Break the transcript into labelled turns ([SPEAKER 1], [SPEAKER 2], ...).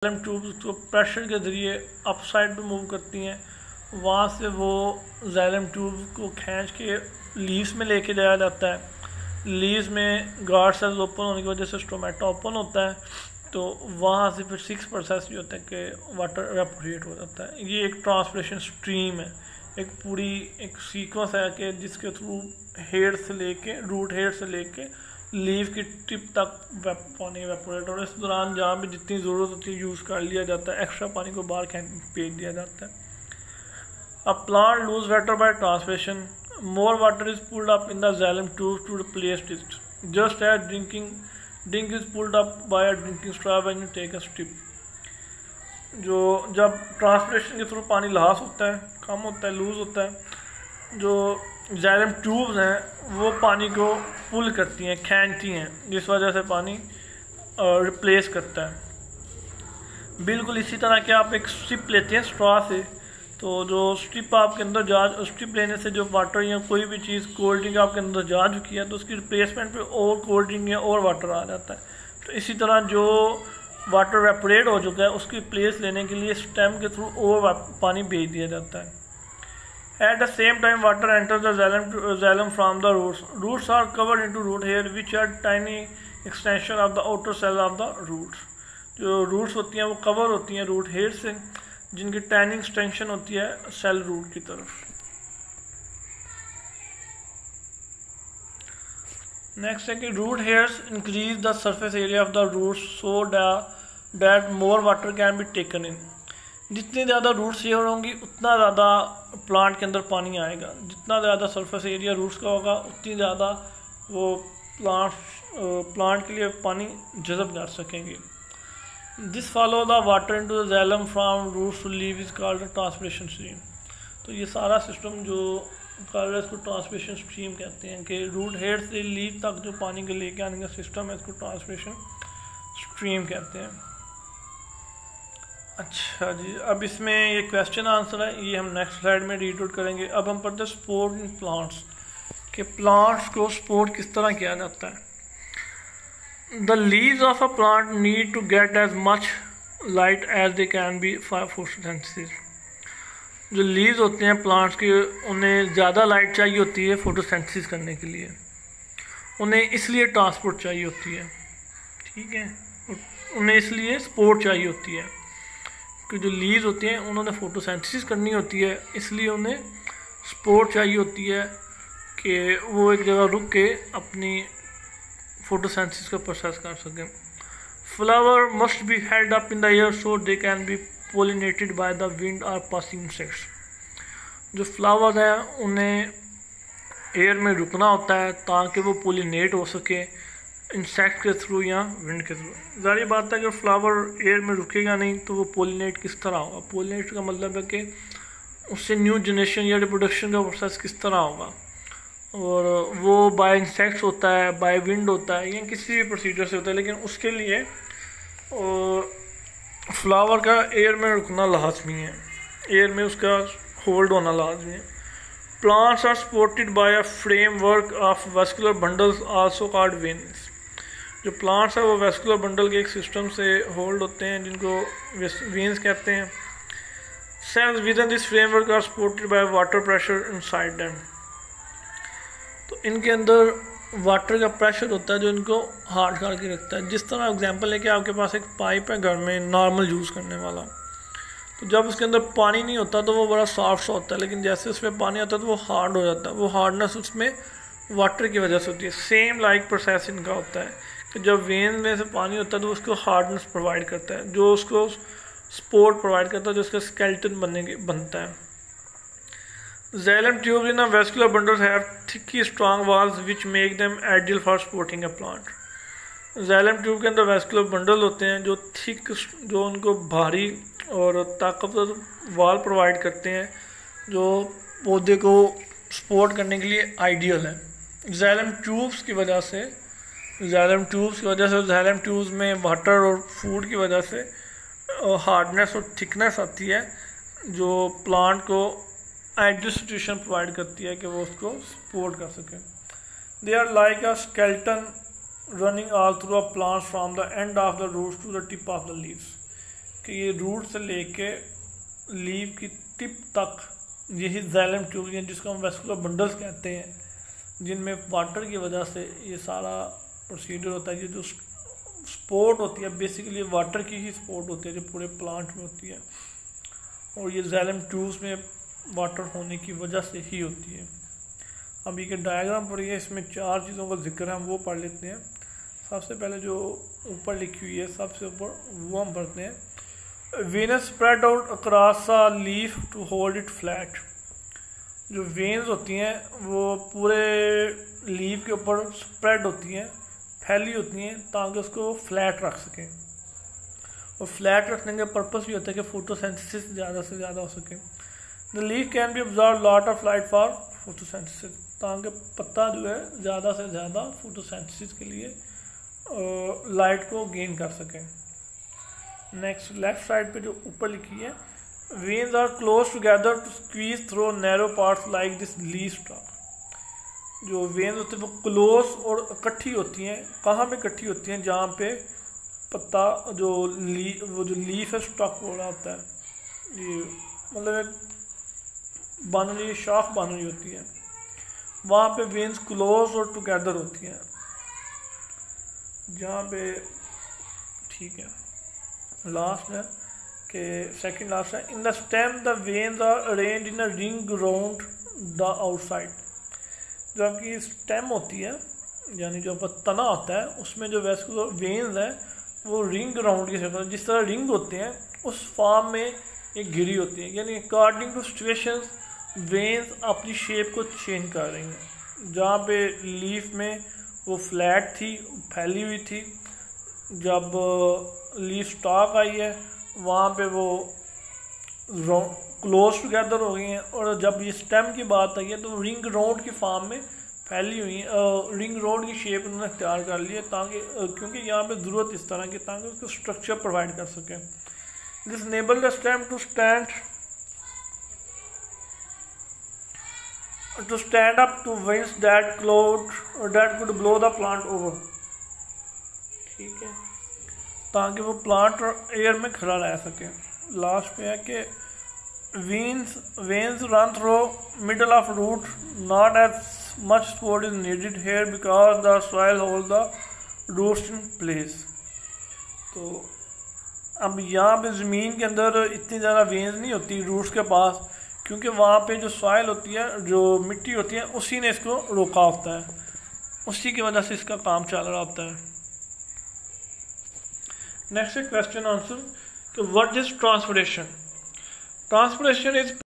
[SPEAKER 1] Xylem tubes को pressure के ज़रिए अप साइड पे मूव करती हैं। वहाँ से वो जाइलम ट्यूब को खींच के लीव्स में लेके जाया जाता है। लीव्स में गार्ड सेल्स ओपन होने की वजह से स्टोमेटा ओपन होता है, तो वहाँ से फिर 6 प्रोसेस ये होता है कि वाटर एवापोरेट हो जाता है। ये एक ट्रांसपिरेशन स्ट्रीम है, एक पूरी एक सीक्वेंस है कि जिसके थ्रू हेयर से लेके रूट हेयर से लेके लीव की टिप तक पानी एवापोरेट, और इस दौरान जहाँ भी जितनी ज़रूरत होती है यूज़ कर लिया जाता है, एक्स्ट्रा पानी को बाहर भेज दिया जाता है। अब plant lose water by transpiration, more water is pulled up in the xylem tube to replace it, just as drink is pulled up by a drinking straw when you take a sip. जो जब transpiration के through पानी loss होता है, कम होता है, loose होता है, जो जाइलम ट्यूब्स हैं वो पानी को पुल करती हैं, खींचती हैं, जिस वजह से पानी रिप्लेस करता है। बिल्कुल इसी तरह के आप एक स्ट्रिप लेते हैं स्ट्रॉ से, तो जो स्ट्रिप आपके अंदर जा स्ट्रिप लेने से जो वाटर या कोई भी चीज़ कोल्ड ड्रिंक आपके अंदर जा चुकी है तो उसकी रिप्लेसमेंट पे और कोल्ड ड्रिंक या और वाटर आ जाता है। तो इसी तरह जो वाटर वेपोरेट हो चुका है उसकी प्लेस लेने के लिए स्टेम के थ्रू और पानी भेज दिया जाता है। At the same time, water enters the xylem from the roots. Roots are covered into root hair, which are tiny extension of the outer cell of the roots. जो roots होती हैं वो cover होती हैं root hair से, जिनकी tiny extension होती है cell root की तरफ। Next है कि root hairs increase the surface area of the roots so that more water can be taken in. जितनी ज़्यादा रूट्स हेयर होंगी उतना ज़्यादा प्लांट के अंदर पानी आएगा, जितना ज़्यादा सरफेस एरिया रूट्स का होगा उतनी ज़्यादा वो प्लांट के लिए पानी जज़ब कर सकेंगे। This follow the water into the xylem from roots to leave is called transpiration stream. तो ये सारा सिस्टम जो कर इसको ट्रांसपिरेशन स्ट्रीम कहते हैं कि रूट हेयर से लीव तक जो पानी को लेके आने का सिस्टम है इसको ट्रांसपिरेशन स्ट्रीम कहते हैं। अच्छा जी, अब इसमें ये क्वेश्चन आंसर है, ये हम नेक्स्ट स्लाइड में रीड आउट करेंगे। अब हम पढ़ते हैं सपोर्ट इन प्लांट्स, कि प्लांट्स को सपोर्ट किस तरह किया जाता है। The leaves of a plant need to get as much light as they can be for photosynthesis. जो लीव्स होते हैं प्लांट्स के उन्हें ज़्यादा लाइट चाहिए होती है फोटोसिंथेसिस करने के लिए, उन्हें इसलिए ट्रांसपोर्ट चाहिए होती है, ठीक है, उन्हें इसलिए सपोर्ट चाहिए होती है कि जो लीव्स होती हैं उन्होंने फोटोसिंथेसिस करनी होती है, इसलिए उन्हें सपोर्ट चाहिए होती है कि वो एक जगह रुक के अपनी फोटोसिंथेसिस का प्रोसेस कर सकें। Flower must be held up in the air so they can B pollinated by the wind और पासिंग इंसेक्ट्स। जो फ्लावर्स हैं उन्हें एयर में रुकना होता है ताकि वो पोलिनेट हो सके इंसेक्ट के थ्रू या विंड के थ्रू। ज़ाहिर बात है कि फ्लावर एयर में रुकेगा नहीं तो वो पोलिनेट किस तरह होगा। पोलिनेट का मतलब है कि उससे न्यू जनरेशन या रिप्रोडक्शन का प्रोसेस किस तरह होगा, और वो बाय इंसेक्ट्स होता है, बाय विंड होता है, या किसी भी प्रोसीजर से होता है, लेकिन उसके लिए फ्लावर का एयर में रुकना लाजमी है, एयर में उसका होल्ड होना लाजमी है। Plants are supported by a framework of vascular bundles also called veins. जो प्लांट्स है वो वेस्कुलर बंडल के एक सिस्टम से होल्ड होते हैं जिनको वेन्स कहते हैं। Cells within this framework are supported by water pressure inside them. तो इनके अंदर वाटर का प्रेशर होता है जो इनको हार्ड करके रखता है। जिस तरह एग्जांपल है कि आपके पास एक पाइप है घर में नॉर्मल यूज़ करने वाला, तो जब उसके अंदर पानी नहीं होता तो वो बड़ा सॉफ्ट सा होता है, लेकिन जैसे उसमें पानी आता है तो वो हार्ड हो जाता है। वो हार्डनेस उसमें वाटर की वजह से होती है। सेम लाइक प्रोसेस इनका होता है कि जब वेन में से पानी होता है तो उसको हार्डनेस प्रोवाइड करता है, जो उसको सपोर्ट प्रोवाइड करता है, जो उसका स्केलेटन बनता है। Xylem tubes in a vascular bundles have thick strong walls which make them ideal for supporting a plant. Xylem tube के अंदर वेस्कुलर बंडल होते हैं जो थिक, जो उनको भारी और ताकतवर वाल प्रोवाइड करते हैं, जो पौधे को सपोर्ट करने के लिए आइडियल है। जाइलम ट्यूब्स की वजह से जाइलम ट्यूब्स में वाटर और फूड की वजह से हार्डनेस और थिकनेस आती है, जो प्लांट को आइडियल सिचुएशन प्रोवाइड करती है कि वो उसको सपोर्ट कर सके। They are like a skeleton running all through a plant from the end of the roots to the tip of the leaves। कि ये रूट से लेके लीफ की टिप तक यही जाइलम ट्यूब हैं जिसको हम वेस्कुलर बंडल्स कहते हैं, जिनमें वाटर की वजह से ये सारा प्रोसीजर होता है। ये जो सपोर्ट होती है बेसिकली वाटर की ही सपोर्ट होती है जो पूरे प्लांट में होती है, और ये जाइलम ट्यूब्स में वाटर होने की वजह से ही होती है। अभी के डायग्राम पढ़िए, इसमें 4 चीज़ों का जिक्र है, हम वो पढ़ लेते हैं। सबसे पहले जो ऊपर लिखी हुई है सबसे ऊपर वो हम पढ़ते हैं। Veins spread out across a leaf to hold it flat. जो वेन्स होती हैं वो पूरे लीफ के ऊपर स्प्रेड होती हैं, फैली होती हैं, ताकि उसको फ्लैट रख सकें। और फ्लैट रखने का पर्पस भी होता है कि फोटोसिंथेसिस ज़्यादा से ज़्यादा हो सके। The leaf can be observe lot of light for photosynthesis, ताकि पत्ता जो है ज़्यादा से ज़्यादा फोटोसिंथेसिस के लिए लाइट को गेन कर सकें। नेक्स्ट लेफ्ट साइड पे जो ऊपर लिखी है, veins are close together to squeeze through narrow parts like this leaf stalk. जो वेन्स होती हैं वो क्लोज और इकट्ठी होती हैं। कहाँ पे इकट्ठी होती हैं? जहाँ पे पत्ता वो जो लीफ है स्टॉक हो रहा होता है, ये मतलब बन रही शाख बन रही होती है, वहाँ पे वेन्स क्लोज और टुगेदर होती हैं। जहाँ पे ठीक है लास्ट है कि सेकंड लास्ट है, in the stem the veins are arrange in a ring round the outside. जो आपकी स्टेम होती है यानी जो तना होता है उसमें जो वेस्कुलर वेन्स है वो रिंग राउंड की शेप, जिस तरह रिंग होते हैं उस फॉर्म में एक घिरी होती है। यानी अकॉर्डिंग टू सिचुएशंस वेन्स अपनी शेप को चेंज कर रही हैं। जहाँ पे लीफ में वो फ्लैट थी, फैली हुई थी, जब लीफ स्टॉक आई है वहाँ पे वो क्लोज टुगेदर हो गई हैं, और जब ये स्टेम की बात आई है तो रिंग राउंड की फॉर्म में फैली हुई हैं। रिंग राउंड की शेप उन्होंने तैयार कर ली है ताकि क्योंकि यहाँ पे ज़रूरत इस तरह की ताकि उसको स्ट्रक्चर प्रोवाइड कर सकें। This enable the stem to stand up to winds that could blow the plant over। ठीक है, ताकि वो प्लांट एयर में खड़ा रह सके। लास्ट पे है कि veins run through middle of root, not as much support is needed here because the soil holds the roots in place। तो अब यहाँ पे ज़मीन के अंदर इतनी ज़्यादा वेन्स नहीं होती रूट्स के पास, क्योंकि वहाँ पे जो सॉइल होती है, जो मिट्टी होती है, उसी ने इसको रोका होता है, उसी की वजह से इसका काम चल रहा होता है। नेक्स्ट क्वेश्चन आंसर कि what is transpiration. Transpiration is